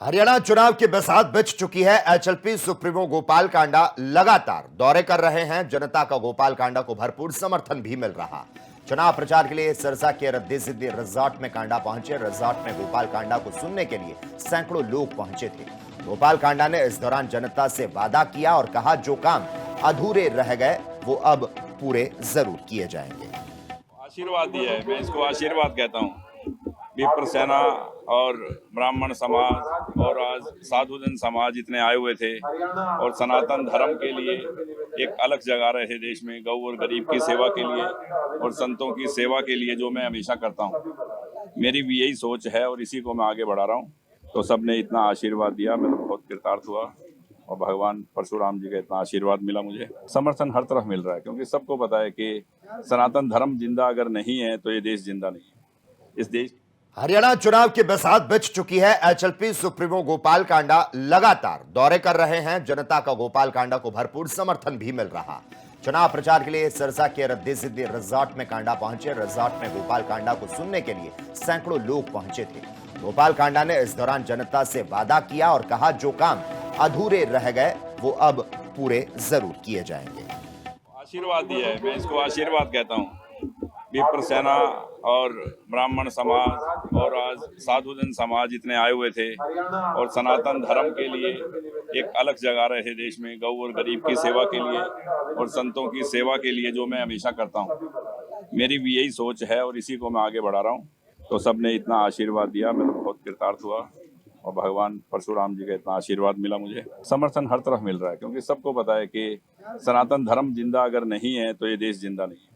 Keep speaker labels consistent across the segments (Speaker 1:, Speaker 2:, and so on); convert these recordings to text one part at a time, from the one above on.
Speaker 1: हरियाणा चुनाव की बरसात बिछ चुकी है। एचएलपी सुप्रीमो गोपाल कांडा लगातार दौरे कर रहे हैं। जनता का गोपाल कांडा को भरपूर समर्थन भी मिल रहा। चुनाव प्रचार के लिए सिरसा के रद्दी सिद्धि रिजॉर्ट में कांडा पहुंचे। रिजॉर्ट में गोपाल कांडा को सुनने के लिए सैकड़ों लोग पहुंचे थे। गोपाल कांडा ने इस दौरान जनता से वादा किया और कहा जो काम अधूरे रह गए वो अब पूरे जरूर किए जाएंगे।
Speaker 2: आशीर्वाद दिया है, मैं इसको आशीर्वाद कहता हूँ। विप्र सेना और ब्राह्मण समाज और आज साधुजन समाज इतने आए हुए थे और सनातन धर्म के लिए एक अलग जगह रहे थे देश में, गौ और गरीब की सेवा के लिए और संतों की सेवा के लिए, जो मैं हमेशा करता हूँ। मेरी भी यही सोच है और इसी को मैं आगे बढ़ा रहा हूँ। तो सबने इतना आशीर्वाद दिया, मैं तो बहुत कृतार्थ हुआ और भगवान परशुराम जी का इतना आशीर्वाद मिला। मुझे समर्थन हर तरफ मिल रहा है क्योंकि सबको पता है कि सनातन धर्म जिंदा अगर नहीं है तो ये देश जिंदा नहीं है। इस देश
Speaker 1: हरियाणा चुनाव की बरसात बिछ चुकी है। एचएलपी सुप्रीमो गोपाल कांडा लगातार दौरे कर रहे हैं। जनता का गोपाल कांडा को भरपूर समर्थन भी मिल रहा। चुनाव प्रचार के लिए सिरसा के रद्दी सिद्धि रिजॉर्ट में कांडा पहुंचे। रिजॉर्ट में गोपाल कांडा को सुनने के लिए सैकड़ों लोग पहुंचे थे। गोपाल कांडा ने इस दौरान जनता से वादा किया और कहा जो काम अधूरे रह गए वो अब पूरे जरूर किए जाएंगे।
Speaker 2: आशीर्वाद दिया है, मैं इसको आशीर्वाद कहता हूँ। विप्र सेना और ब्राह्मण समाज और आज साधुजन समाज इतने आए हुए थे और सनातन धर्म के लिए एक अलग जगह रहे थे देश में, गौ और गरीब की सेवा के लिए और संतों की सेवा के लिए, जो मैं हमेशा करता हूँ। मेरी भी यही सोच है और इसी को मैं आगे बढ़ा रहा हूँ। तो सबने इतना आशीर्वाद दिया, मैं तो बहुत कृतार्थ हुआ और भगवान परशुराम जी का इतना आशीर्वाद मिला। मुझे समर्थन हर तरफ मिल रहा है क्योंकि सबको पता है कि सनातन धर्म जिंदा अगर नहीं है तो ये देश जिंदा नहीं है।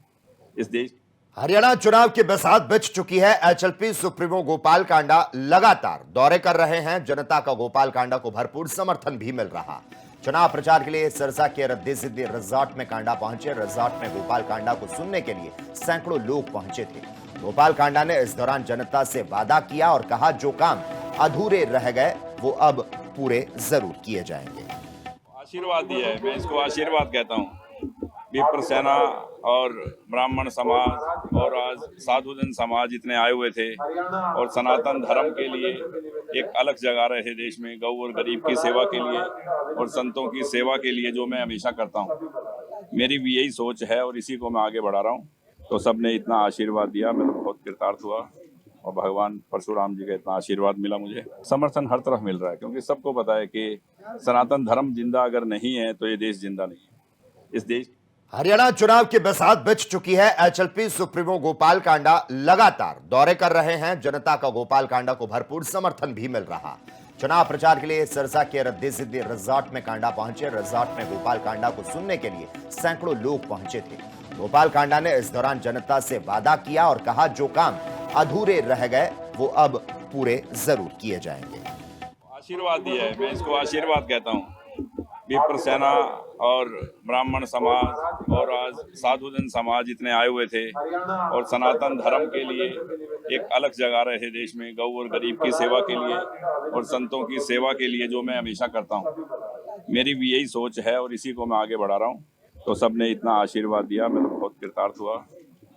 Speaker 2: इस देश
Speaker 1: हरियाणा चुनाव की बरसात बिछ चुकी है। एचएलपी सुप्रीमो गोपाल कांडा लगातार दौरे कर रहे हैं। जनता का गोपाल कांडा को भरपूर समर्थन भी मिल रहा। चुनाव प्रचार के लिए सिरसा के रद्दी सिद्धि रिजॉर्ट में कांडा पहुंचे। रिजॉर्ट में गोपाल कांडा को सुनने के लिए सैकड़ों लोग पहुंचे थे। गोपाल कांडा ने इस दौरान जनता से वादा किया और कहा जो काम अधूरे रह गए वो अब पूरे जरूर किए जाएंगे।
Speaker 2: आशीर्वाद दिया है, मैं इसको आशीर्वाद कहता हूँ। विप्र सेना और ब्राह्मण समाज और आज साधुजन समाज इतने आए हुए थे और सनातन धर्म के लिए एक अलग जगह रहे थे देश में, गौ और गरीब की सेवा के लिए और संतों की सेवा के लिए, जो मैं हमेशा करता हूँ। मेरी भी यही सोच है और इसी को मैं आगे बढ़ा रहा हूँ। तो सबने इतना आशीर्वाद दिया, मैं तो बहुत कृतार्थ हुआ और भगवान परशुराम जी का इतना आशीर्वाद मिला। मुझे समर्थन हर तरफ मिल रहा है क्योंकि सबको पता है कि सनातन धर्म जिंदा अगर नहीं है तो ये देश जिंदा नहीं है। इस देश
Speaker 1: हरियाणा चुनाव की बरसात बिछ चुकी है। एचएलपी सुप्रीमो गोपाल कांडा लगातार दौरे कर रहे हैं। जनता का गोपाल कांडा को भरपूर समर्थन भी मिल रहा। चुनाव प्रचार के लिए सिरसा के रद्दी सिद्धि रिजॉर्ट में कांडा पहुंचे। रिजॉर्ट में गोपाल कांडा को सुनने के लिए सैकड़ों लोग पहुंचे थे। गोपाल कांडा ने इस दौरान जनता से वादा किया और कहा जो काम अधूरे रह गए वो अब पूरे जरूर किए जाएंगे।
Speaker 2: आशीर्वाद दिया है, मैं इसको आशीर्वाद कहता हूँ। विप्र सेना और ब्राह्मण समाज और आज साधुजन समाज इतने आए हुए थे और सनातन धर्म के लिए एक अलग जगह रहे थे देश में, गौ और गरीब की सेवा के लिए और संतों की सेवा के लिए, जो मैं हमेशा करता हूँ। मेरी भी यही सोच है और इसी को मैं आगे बढ़ा रहा हूँ। तो सबने इतना आशीर्वाद दिया, मैं तो बहुत कृतार्थ हुआ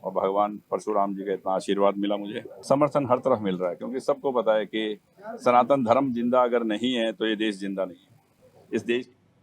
Speaker 2: और भगवान परशुराम जी का इतना आशीर्वाद मिला। मुझे समर्थन हर तरफ मिल रहा है क्योंकि सबको पता है कि सनातन धर्म जिंदा अगर नहीं है तो ये देश जिंदा नहीं है। इस देश